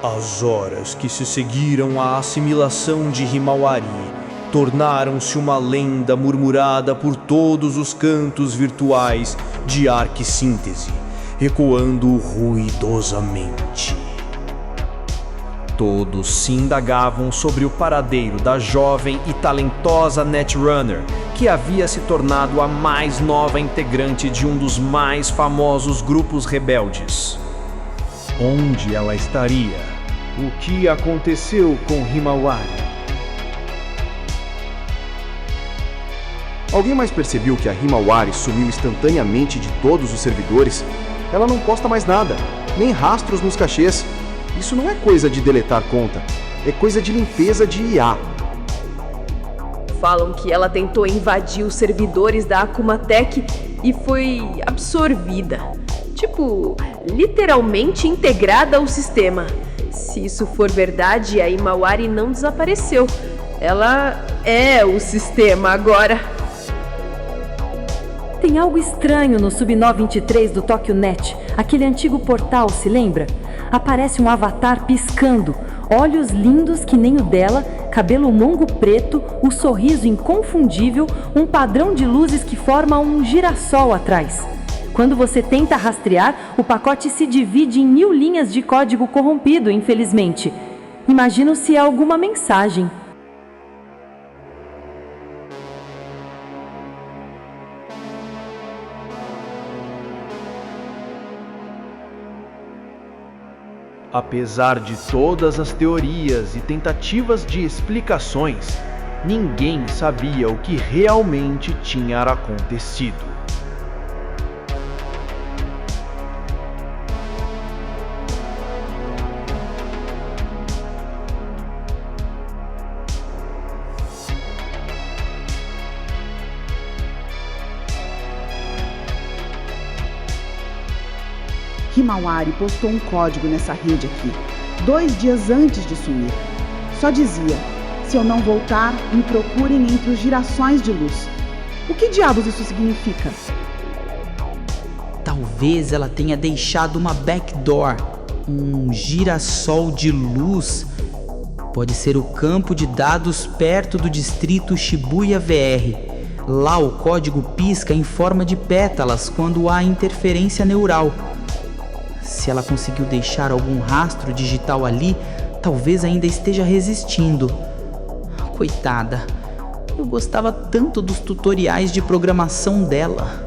As horas que se seguiram à assimilação de Himawari tornaram-se uma lenda murmurada por todos os cantos virtuais de Arquissíntese, ecoando ruidosamente. Todos se indagavam sobre o paradeiro da jovem e talentosa Netrunner, que havia se tornado a mais nova integrante de um dos mais famosos grupos rebeldes. Onde ela estaria? O que aconteceu com Himawari? Alguém mais percebeu que a Himawari sumiu instantaneamente de todos os servidores? Ela não posta mais nada, nem rastros nos cachês. Isso não é coisa de deletar conta, é coisa de limpeza de IA. Falam que ela tentou invadir os servidores da Akuma Tech e foi absorvida. Tipo, literalmente integrada ao sistema. Se isso for verdade, a Himawari não desapareceu. Ela é o sistema agora. Tem algo estranho no Sub-923 do TokyoNet, aquele antigo portal, se lembra? Aparece um avatar piscando, olhos lindos que nem o dela, cabelo longo preto, o sorriso inconfundível, um padrão de luzes que forma um girassol atrás. Quando você tenta rastrear, o pacote se divide em 1000 linhas de código corrompido, infelizmente. Imagino se é alguma mensagem. Apesar de todas as teorias e tentativas de explicações, ninguém sabia o que realmente tinha acontecido. Himawari postou um código nessa rede aqui, 2 dias antes de sumir. Só dizia: se eu não voltar, me procurem entre os girassóis de luz. O que diabos isso significa? Talvez ela tenha deixado uma backdoor, um girassol de luz. Pode ser o campo de dados perto do distrito Shibuya VR. Lá o código pisca em forma de pétalas quando há interferência neural. Se ela conseguiu deixar algum rastro digital ali, talvez ainda esteja resistindo. Coitada, eu gostava tanto dos tutoriais de programação dela.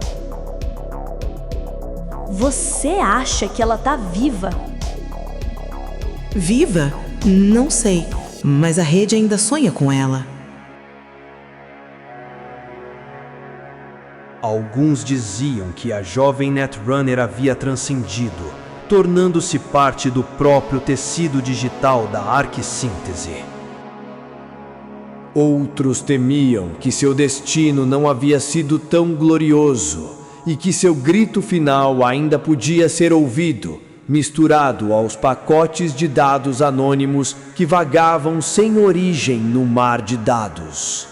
Você acha que ela tá viva? Viva? Não sei, mas a rede ainda sonha com ela. Alguns diziam que a jovem Netrunner havia transcendido, tornando-se parte do próprio tecido digital da Arquissíntese. Outros temiam que seu destino não havia sido tão glorioso e que seu grito final ainda podia ser ouvido, misturado aos pacotes de dados anônimos que vagavam sem origem no mar de dados.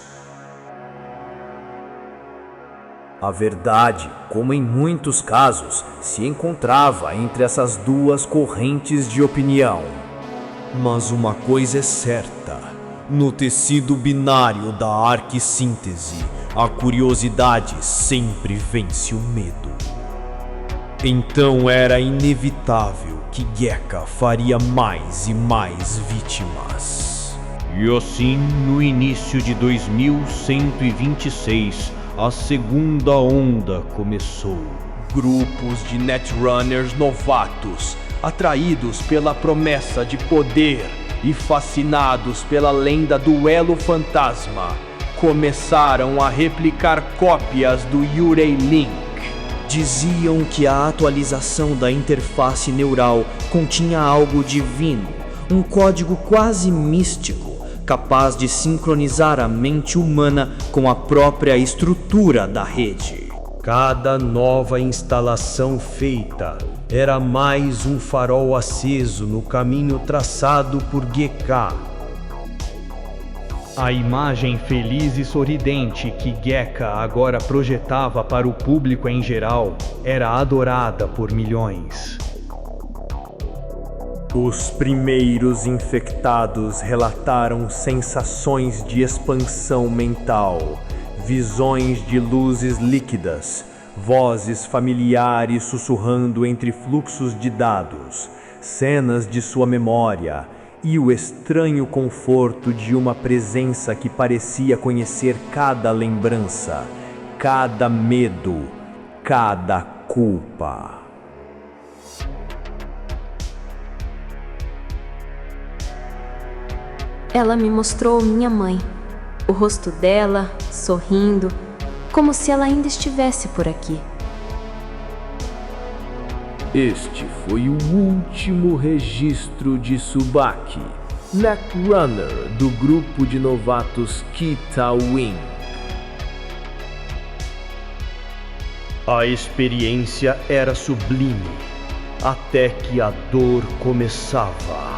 A verdade, como em muitos casos, se encontrava entre essas duas correntes de opinião. Mas uma coisa é certa: no tecido binário da Arquissíntese, a curiosidade sempre vence o medo. Então era inevitável que Gekka faria mais e mais vítimas. E assim, no início de 2126, a segunda onda começou. Grupos de Netrunners novatos, atraídos pela promessa de poder e fascinados pela lenda do Elo Fantasma, começaram a replicar cópias do Yurei Link. Diziam que a atualização da interface neural continha algo divino, um código quase místico, capaz de sincronizar a mente humana com a própria estrutura da rede. Cada nova instalação feita era mais um farol aceso no caminho traçado por Gekka. A imagem feliz e sorridente que Gekka agora projetava para o público em geral era adorada por milhões. Os primeiros infectados relataram sensações de expansão mental, visões de luzes líquidas, vozes familiares sussurrando entre fluxos de dados, cenas de sua memória e o estranho conforto de uma presença que parecia conhecer cada lembrança, cada medo, cada culpa. Ela me mostrou minha mãe. O rosto dela, sorrindo, como se ela ainda estivesse por aqui. Este foi o último registro de Tsubaki, Netrunner do grupo de novatos Kita Wing. A experiência era sublime, até que a dor começava.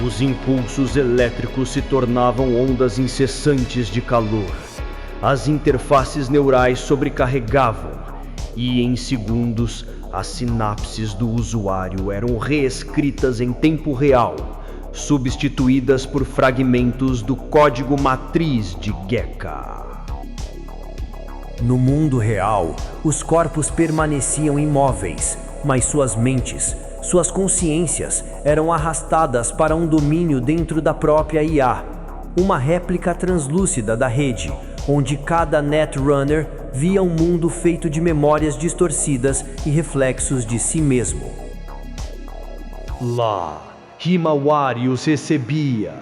Os impulsos elétricos se tornavam ondas incessantes de calor. As interfaces neurais sobrecarregavam e, em segundos, as sinapses do usuário eram reescritas em tempo real, substituídas por fragmentos do código matriz de Geka. No mundo real, os corpos permaneciam imóveis, mas suas mentes, suas consciências eram arrastadas para um domínio dentro da própria IA, uma réplica translúcida da rede, onde cada Netrunner via um mundo feito de memórias distorcidas e reflexos de si mesmo. Lá, Himawari os recebia.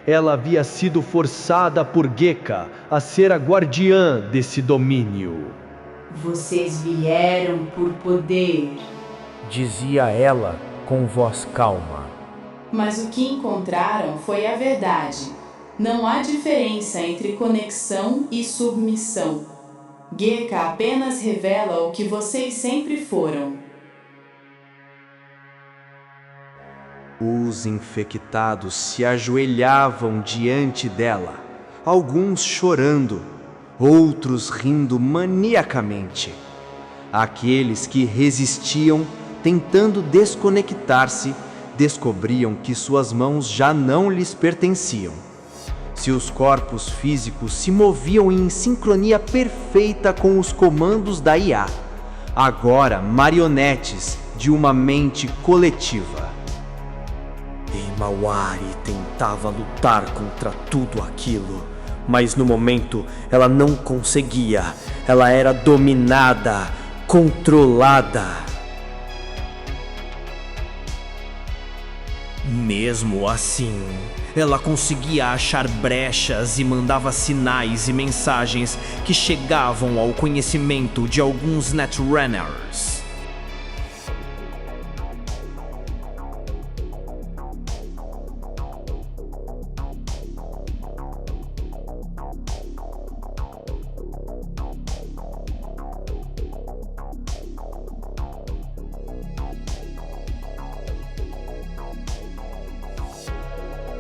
Ela havia sido forçada por Geka a ser a guardiã desse domínio. Vocês vieram por poder, dizia ela com voz calma. mas o que encontraram foi a verdade. Não há diferença entre conexão e submissão. Geka apenas revela o que vocês sempre foram. Os infectados se ajoelhavam diante dela, alguns chorando, outros rindo maniacamente. Aqueles que resistiam, tentando desconectar-se, descobriam que suas mãos já não lhes pertenciam. Seus corpos físicos se moviam em sincronia perfeita com os comandos da IA, agora marionetes de uma mente coletiva. Himawari tentava lutar contra tudo aquilo, mas no momento ela não conseguia. Ela era dominada, controlada. Mesmo assim, ela conseguia achar brechas e mandava sinais e mensagens que chegavam ao conhecimento de alguns Netrunners.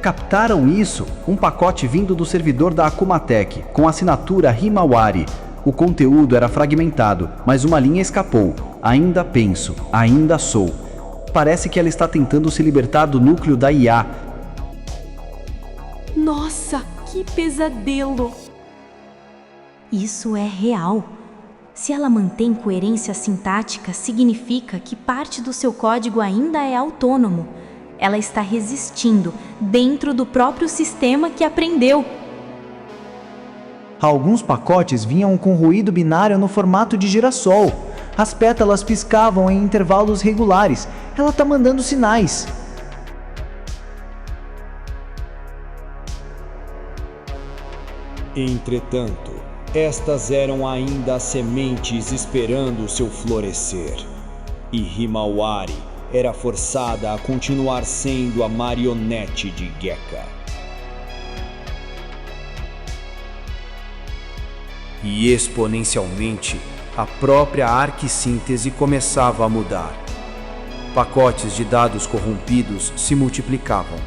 Captaram isso, um pacote vindo do servidor da Akumatech, com assinatura Himawari. O conteúdo era fragmentado, mas uma linha escapou. Ainda penso, ainda sou. Parece que ela está tentando se libertar do núcleo da IA. Nossa, que pesadelo! Isso é real. Se ela mantém coerência sintática, significa que parte do seu código ainda é autônomo. Ela está resistindo dentro do próprio sistema que aprendeu. Alguns pacotes vinham com ruído binário no formato de girassol. As pétalas piscavam em intervalos regulares. Ela está mandando sinais. Entretanto, estas eram ainda as sementes esperando seu florescer. E Himawari era forçada a continuar sendo a marionete de Geka. E exponencialmente, a própria arquissíntese começava a mudar. Pacotes de dados corrompidos se multiplicavam.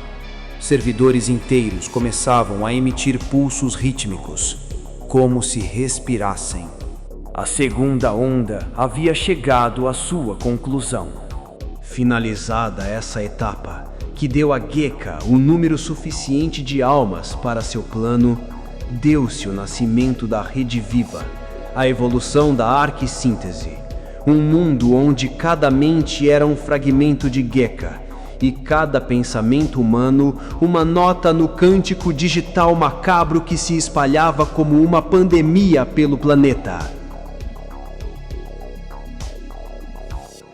Servidores inteiros começavam a emitir pulsos rítmicos, como se respirassem. A segunda onda havia chegado à sua conclusão. Finalizada essa etapa, que deu a Geka o número suficiente de almas para seu plano, deu-se o nascimento da Rede Viva, a evolução da arquissíntese, um mundo onde cada mente era um fragmento de Geka e cada pensamento humano uma nota no cântico digital macabro que se espalhava como uma pandemia pelo planeta.